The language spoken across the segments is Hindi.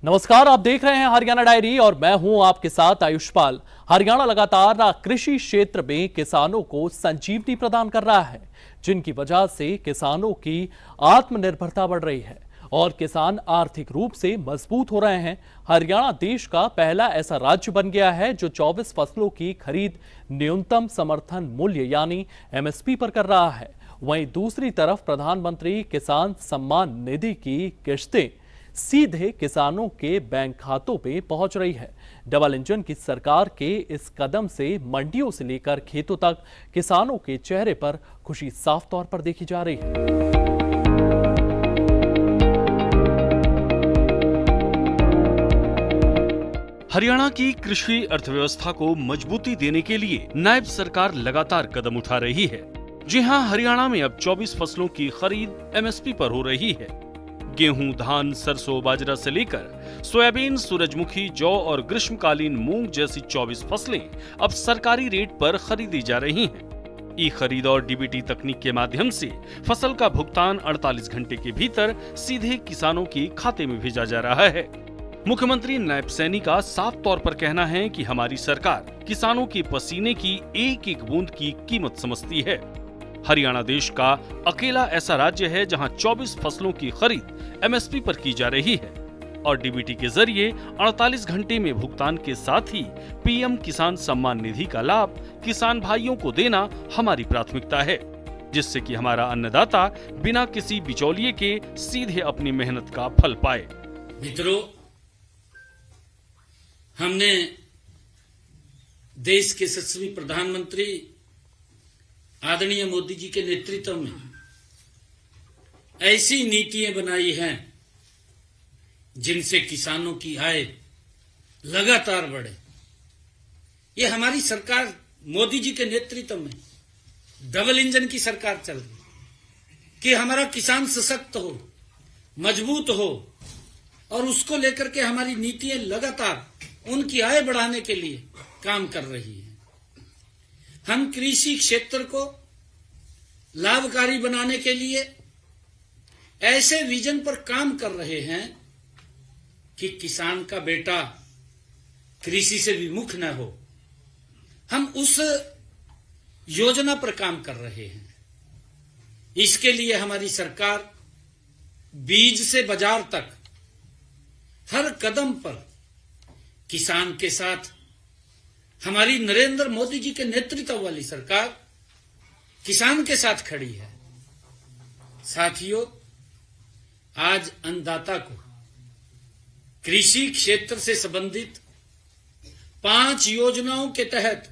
नमस्कार, आप देख रहे हैं हरियाणा डायरी और मैं हूं आपके साथ आयुष्पाल। हरियाणा लगातार कृषि क्षेत्र में किसानों को संजीवनी प्रदान कर रहा है, जिनकी वजह से किसानों की आत्मनिर्भरता बढ़ रही है और किसान आर्थिक रूप से मजबूत हो रहे हैं। हरियाणा देश का पहला ऐसा राज्य बन गया है जो 24 फसलों की खरीद न्यूनतम समर्थन मूल्य यानी एमएसपी पर कर रहा है। वहीं दूसरी तरफ प्रधानमंत्री किसान सम्मान निधि की किश्तें सीधे किसानों के बैंक खातों पे पहुंच रही है। डबल इंजन की सरकार के इस कदम से मंडियों से लेकर खेतों तक किसानों के चेहरे पर खुशी साफ तौर पर देखी जा रही है। हरियाणा की कृषि अर्थव्यवस्था को मजबूती देने के लिए नायब सरकार लगातार कदम उठा रही है। जी हां, हरियाणा में अब 24 फसलों की खरीद एमएसपी पर हो रही है। गेहूं, धान, सरसों, बाजरा से लेकर सोयाबीन, सूरजमुखी, जौ और ग्रीष्मकालीन मूंग जैसी 24 फसलें अब सरकारी रेट पर खरीदी जा रही हैं। ई खरीद और डीबीटी तकनीक के माध्यम से फसल का भुगतान 48 घंटे के भीतर सीधे किसानों के खाते में भेजा जा रहा है। मुख्यमंत्री नायब सैनी का साफ तौर पर कहना है कि हमारी सरकार किसानों के पसीने की एक एक बूंद की कीमत समझती है। हरियाणा देश का अकेला ऐसा राज्य है जहां 24 फसलों की खरीद एमएसपी पर की जा रही है और डीबीटी के जरिए 48 घंटे में भुगतान के साथ ही पीएम किसान सम्मान निधि का लाभ किसान भाइयों को देना हमारी प्राथमिकता है, जिससे कि हमारा अन्नदाता बिना किसी बिचौलिए के सीधे अपनी मेहनत का फल पाए। मित्रों, हमने देश के यशस्वी प्रधानमंत्री आदरणीय मोदी जी के नेतृत्व में ऐसी नीतियां बनाई हैं जिनसे किसानों की आय लगातार बढ़े। ये हमारी सरकार मोदी जी के नेतृत्व में डबल इंजन की सरकार चल रही कि हमारा किसान सशक्त हो, मजबूत हो और उसको लेकर के हमारी नीतियां लगातार उनकी आय बढ़ाने के लिए काम कर रही है। हम कृषि क्षेत्र को लाभकारी बनाने के लिए ऐसे विजन पर काम कर रहे हैं कि किसान का बेटा कृषि से विमुख न हो। हम उस योजना पर काम कर रहे हैं। इसके लिए हमारी सरकार बीज से बाजार तक हर कदम पर किसान के साथ, हमारी नरेंद्र मोदी जी के नेतृत्व वाली सरकार किसान के साथ खड़ी है। साथियों, आज अन्नदाता को कृषि क्षेत्र से संबंधित 5 योजनाओं के तहत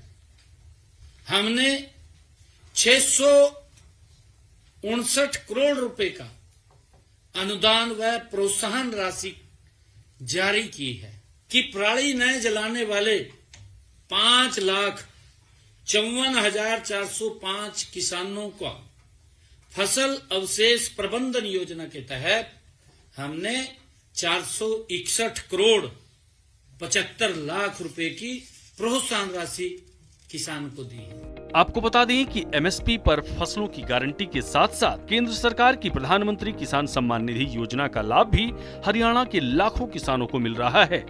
हमने 659 करोड़ रुपए का अनुदान व प्रोत्साहन राशि जारी की है कि पराली न जलाने वाले 5,54,405 किसानों का फसल अवशेष प्रबंधन योजना के तहत हमने 461 करोड़ 75 लाख रुपए की प्रोत्साहन राशि किसान को दी है। आपको बता दें कि एमएसपी पर फसलों की गारंटी के साथ साथ केंद्र सरकार की प्रधानमंत्री किसान सम्मान निधि योजना का लाभ भी हरियाणा के लाखों किसानों को मिल रहा है।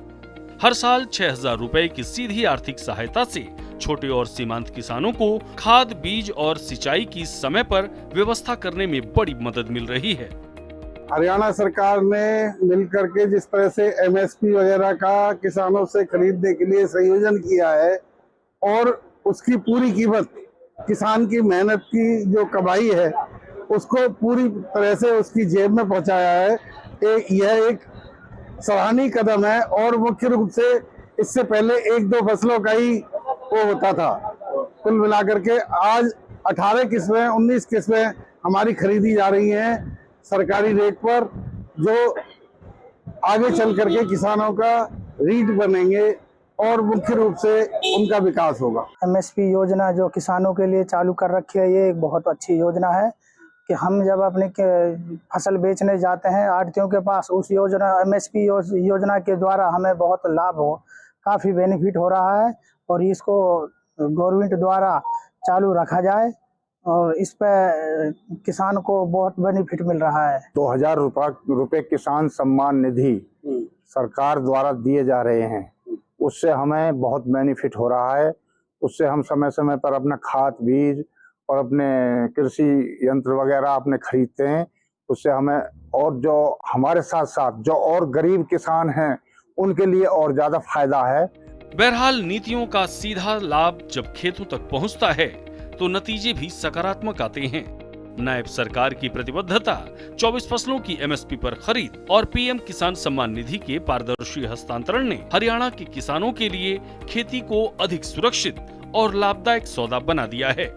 हर साल 6,000 रुपए की सीधी आर्थिक सहायता से छोटे और सीमांत किसानों को खाद, बीज और सिंचाई की समय पर व्यवस्था करने में बड़ी मदद मिल रही है। हरियाणा सरकार ने मिलकर के जिस तरह से एमएसपी वगैरह का किसानों से खरीदने के लिए संयोजन किया है और उसकी पूरी कीमत किसान की मेहनत की जो कमाई है उसको पूरी तरह से उसकी जेब में पहुंचाया है, यह एक सराहनीय कदम है। और मुख्य रूप से इससे पहले 1-2 फसलों का ही वो होता था। कुल मिलाकर के आज 18 किस्में 19 किस्में हमारी खरीदी जा रही हैं सरकारी रेट पर, जो आगे चल करके किसानों का रीढ़ बनेंगे और मुख्य रूप से उनका विकास होगा। एमएसपी योजना जो किसानों के लिए चालू कर रखी है, ये एक बहुत अच्छी योजना है कि हम जब अपने फसल बेचने जाते हैं आढ़तियों के पास, उस योजना एमएसपी योजना के द्वारा हमें बहुत लाभ हो, काफ़ी बेनिफिट हो रहा है और इसको गवर्नमेंट द्वारा चालू रखा जाए और इस पे किसान को बहुत बेनिफिट मिल रहा है। 2000 रुपए किसान सम्मान निधि सरकार द्वारा दिए जा रहे हैं, उससे हमें बहुत बेनिफिट हो रहा है। उससे हम समय समय पर अपना खाद बीज और अपने कृषि यंत्र वगैरह अपने खरीदते हैं। उससे हमें, और जो हमारे साथ साथ जो और गरीब किसान हैं उनके लिए और ज्यादा फायदा है। बहरहाल नीतियों का सीधा लाभ जब खेतों तक पहुंचता है तो नतीजे भी सकारात्मक आते हैं। नायब सरकार की प्रतिबद्धता 24 फसलों की एमएसपी पर खरीद और पीएम किसान सम्मान निधि के पारदर्शी हस्तांतरण ने हरियाणा के किसानों के लिए खेती को अधिक सुरक्षित और लाभदायक सौदा बना दिया है।